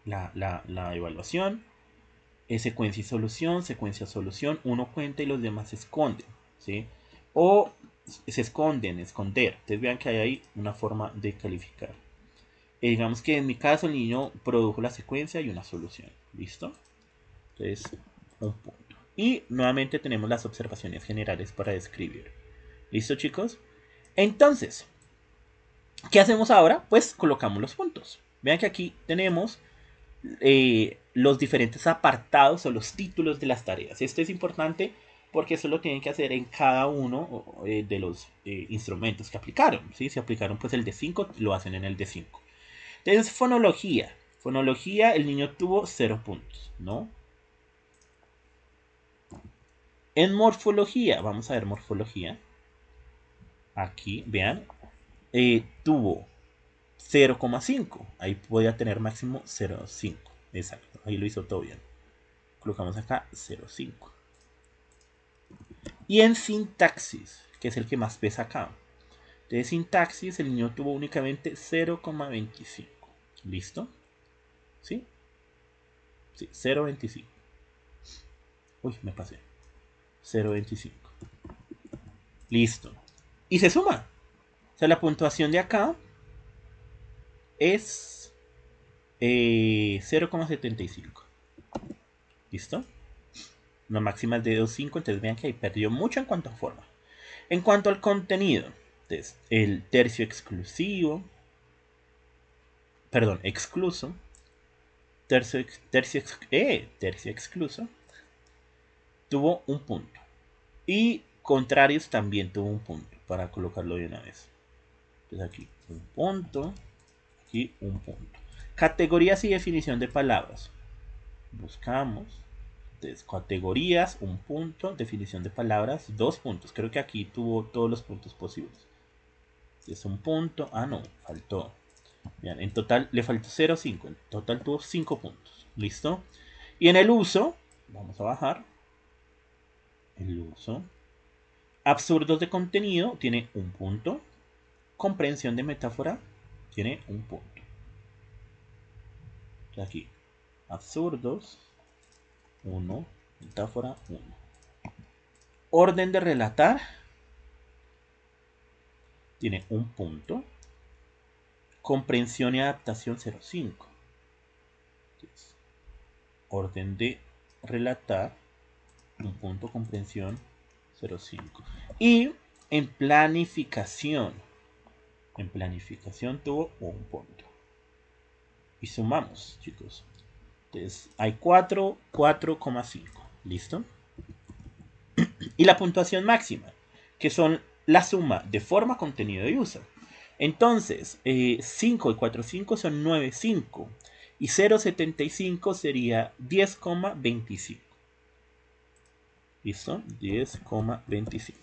la evaluación. Secuencia y solución, secuencia solución. Uno cuenta y los demás se esconden, ¿sí? O se esconden, esconder. Entonces vean que hay ahí una forma de calificar. Digamos que en mi caso el niño produjo la secuencia y una solución. ¿Listo? Entonces, un punto. Y nuevamente tenemos las observaciones generales para describir. ¿Listo, chicos? Entonces, ¿qué hacemos ahora? Pues colocamos los puntos. Vean que aquí tenemos los diferentes apartados o los títulos de las tareas. Esto es importante porque eso lo tienen que hacer en cada uno de los instrumentos que aplicaron. ¿Sí? Si aplicaron pues el de 5, lo hacen en el de 5. Entonces, fonología. Fonología, el niño tuvo 0 puntos, ¿no? En morfología, vamos a ver morfología. Aquí, vean, tuvo 0,5. Ahí podía tener máximo 0,5. Exacto, ahí lo hizo todo bien. Colocamos acá 0,5. Y en sintaxis, que es el que más pesa acá. De sintaxis, el niño tuvo únicamente 0,25. ¿Listo? ¿Sí? Sí, 0,25. Uy, me pasé. 0,25. Listo. Y se suma. O sea, la puntuación de acá es 0,75. ¿Listo? La máxima es de 2,5, entonces vean que ahí perdió mucho en cuanto a forma. En cuanto al contenido, entonces, el tercio exclusivo, perdón, excluso, tercio excluso, tuvo un punto. Y contrarios también tuvo un punto, para colocarlo de una vez. Entonces aquí un punto, aquí un punto. Categorías y definición de palabras. Buscamos. Entonces, categorías, un punto. Definición de palabras, 2 puntos. Creo que aquí tuvo todos los puntos posibles. Es un punto. Ah, no, faltó. Bien, en total le faltó 0,5. En total tuvo 5 puntos. ¿Listo? Y en el uso, vamos a bajar. El uso. Absurdos de contenido tiene un punto. Comprensión de metáfora tiene un punto. Aquí, absurdos, 1. Metáfora, 1. Orden de relatar tiene un punto. Comprensión y adaptación 0,5. Orden de relatar, un punto. Comprensión 0,5. Y en planificación tuvo un punto. Y sumamos, chicos. Entonces hay 4,5. ¿Listo? Y la puntuación máxima, que son la suma de forma, contenido y uso. Entonces, 5 y 4,5 son 9,5. Y 0,75 sería 10,25. ¿Listo? 10,25.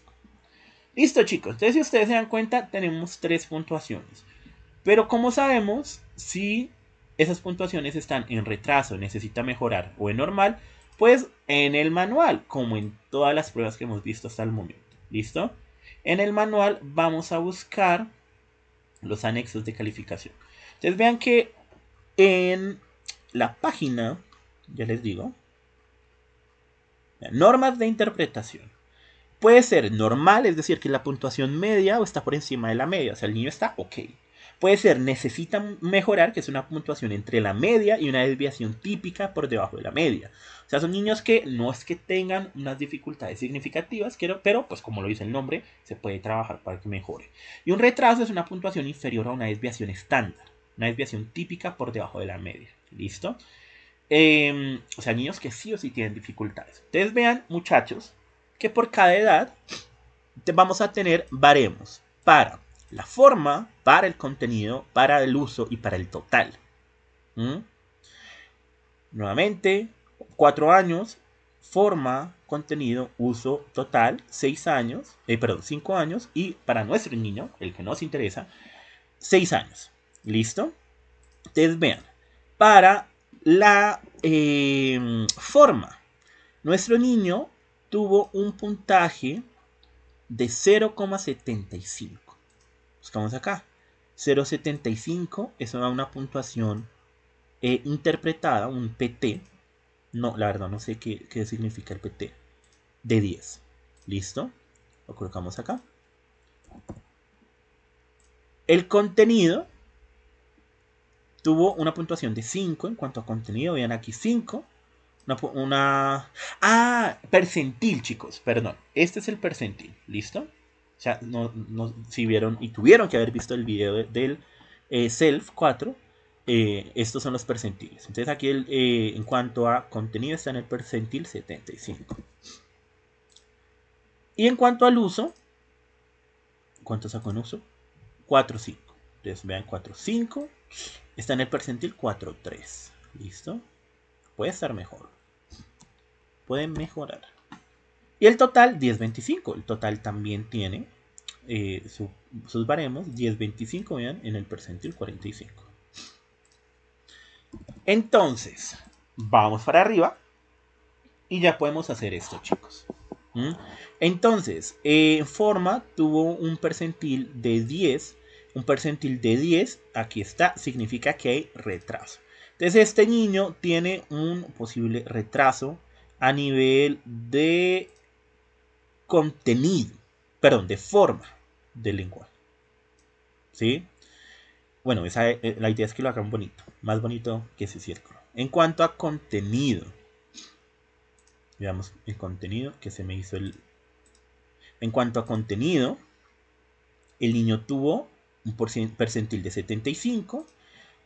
Listo, chicos. Entonces, si ustedes se dan cuenta, tenemos 3 puntuaciones. Pero ¿cómo sabemos si esas puntuaciones están en retraso, necesita mejorar o en normal? Pues en el manual, como en todas las pruebas que hemos visto hasta el momento. ¿Listo? En el manual vamos a buscar los anexos de calificación. Entonces vean que en la página, ya les digo, normas de interpretación. Puede ser normal, es decir, que la puntuación media o está por encima de la media, o sea, el niño está ok. Puede ser necesita mejorar, que es una puntuación entre la media y una desviación típica por debajo de la media. O sea, son niños que no es que tengan unas dificultades significativas, pero pues como lo dice el nombre, se puede trabajar para que mejore. Y un retraso es una puntuación inferior a una desviación estándar, una desviación típica por debajo de la media. ¿Listo? O sea, niños que sí o sí tienen dificultades. Ustedes vean, muchachos, que por cada edad vamos a tener baremos para la forma, para el contenido, para el uso y para el total. Nuevamente, 4 años, forma, contenido, uso, total, 6 años, 5 años, y para nuestro niño, el que nos interesa, 6 años. ¿Listo? Ustedes vean, para la forma, nuestro niño tuvo un puntaje de 0,75. Buscamos acá. 0,75 es una puntuación interpretada, un PT. No, la verdad no sé qué significa el PT. De 10. ¿Listo? Lo colocamos acá. El contenido tuvo una puntuación de 5 en cuanto a contenido. Vean aquí 5. Percentil, chicos. Perdón. Este es el percentil. ¿Listo? O sea, si vieron y tuvieron que haber visto el video del Self 4, estos son los percentiles. Entonces aquí en cuanto a contenido está en el percentil 75. Y en cuanto al uso, ¿cuánto sacó en uso? 4.5. Entonces vean 4.5. Está en el percentil 4.3. ¿Listo? Puede estar mejor. Pueden mejorar. Y el total 10.25. El total también tiene sus baremos 10.25, vean, en el percentil 45. Entonces, vamos para arriba y ya podemos hacer esto, chicos. Entonces, forma tuvo un percentil de 10. Un percentil de 10, aquí está, significa que hay retraso. Entonces, este niño tiene un posible retraso a nivel de contenido, perdón, de forma del lenguaje. ¿Sí? Bueno, la idea es que lo hagan bonito, más bonito que ese círculo. En cuanto a contenido, veamos el contenido que se me hizo el... En cuanto a contenido, el niño tuvo un percentil de 75.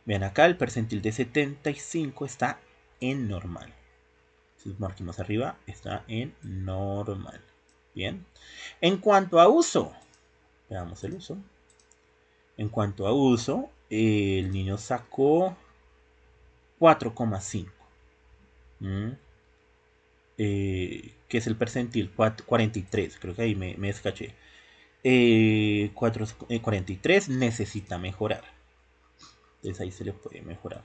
Vean acá, el percentil de 75 está en normal. Si marquemos arriba, está en normal. Bien. En cuanto a uso, veamos el uso. En cuanto a uso, el niño sacó 4,5. Que es el percentil 43. Creo que ahí me descaché. 43 necesita mejorar. Entonces ahí se le puede mejorar.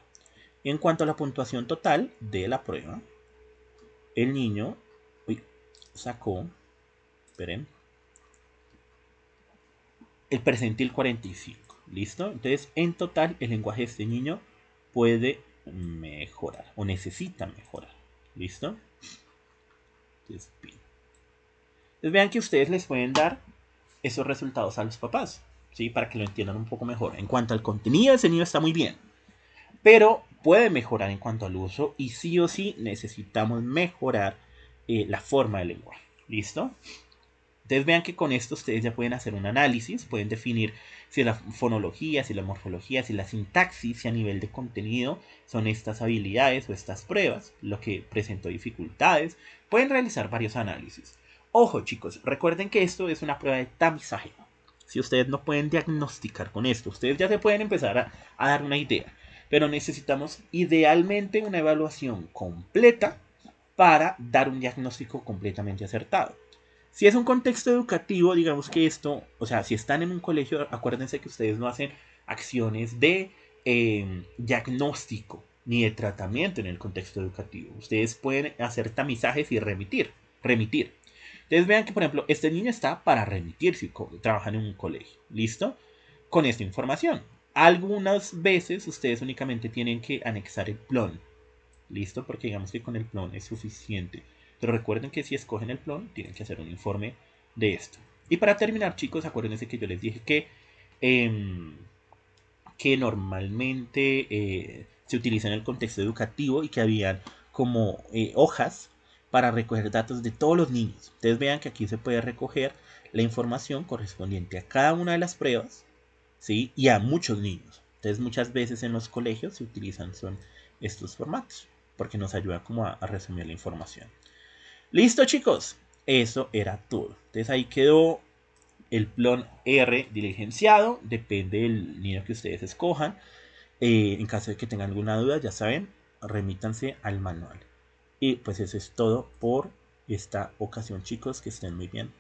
Y en cuanto a la puntuación total de la prueba, el niño sacó, esperen, el percentil 45. ¿Listo? Entonces, en total, el lenguaje de este niño puede mejorar o necesita mejorar. ¿Listo? Entonces, vean que ustedes les pueden dar esos resultados a los papás, ¿sí? Para que lo entiendan un poco mejor. En cuanto al contenido, ese niño está muy bien, pero puede mejorar en cuanto al uso y sí o sí necesitamos mejorar la forma del lenguaje. ¿Listo? Entonces vean que con esto ustedes ya pueden hacer un análisis, pueden definir si la fonología, si la morfología, si la sintaxis, si a nivel de contenido son estas habilidades o estas pruebas, lo que presentó dificultades. Pueden realizar varios análisis. Ojo, chicos, recuerden que esto es una prueba de tamizaje. Si ustedes no pueden diagnosticar con esto, ustedes ya se pueden empezar a dar una idea. Pero necesitamos idealmente una evaluación completa para dar un diagnóstico completamente acertado. Si es un contexto educativo, digamos que esto, o sea, si están en un colegio, acuérdense que ustedes no hacen acciones de diagnóstico ni de tratamiento en el contexto educativo. Ustedes pueden hacer tamizajes y remitir. Entonces vean que, por ejemplo, este niño está para remitir si trabajan en un colegio. ¿Listo? Con esta información. Algunas veces ustedes únicamente tienen que anexar el PLON. ¿Listo? Porque digamos que con el PLON es suficiente. Pero recuerden que si escogen el PLON, tienen que hacer un informe de esto. Y para terminar, chicos, acuérdense que yo les dije em, que normalmente se utiliza en el contexto educativo y que habían como hojas para recoger datos de todos los niños. Ustedes vean que aquí se puede recoger la información correspondiente a cada una de las pruebas, ¿sí? Y a muchos niños. Entonces muchas veces en los colegios se utilizan son estos formatos porque nos ayuda como a resumir la información. Listo, chicos, eso era todo. Entonces ahí quedó el plan R diligenciado, depende del niño que ustedes escojan. En caso de que tengan alguna duda, ya saben, remítanse al manual. Y pues eso es todo por esta ocasión, chicos, que estén muy bien.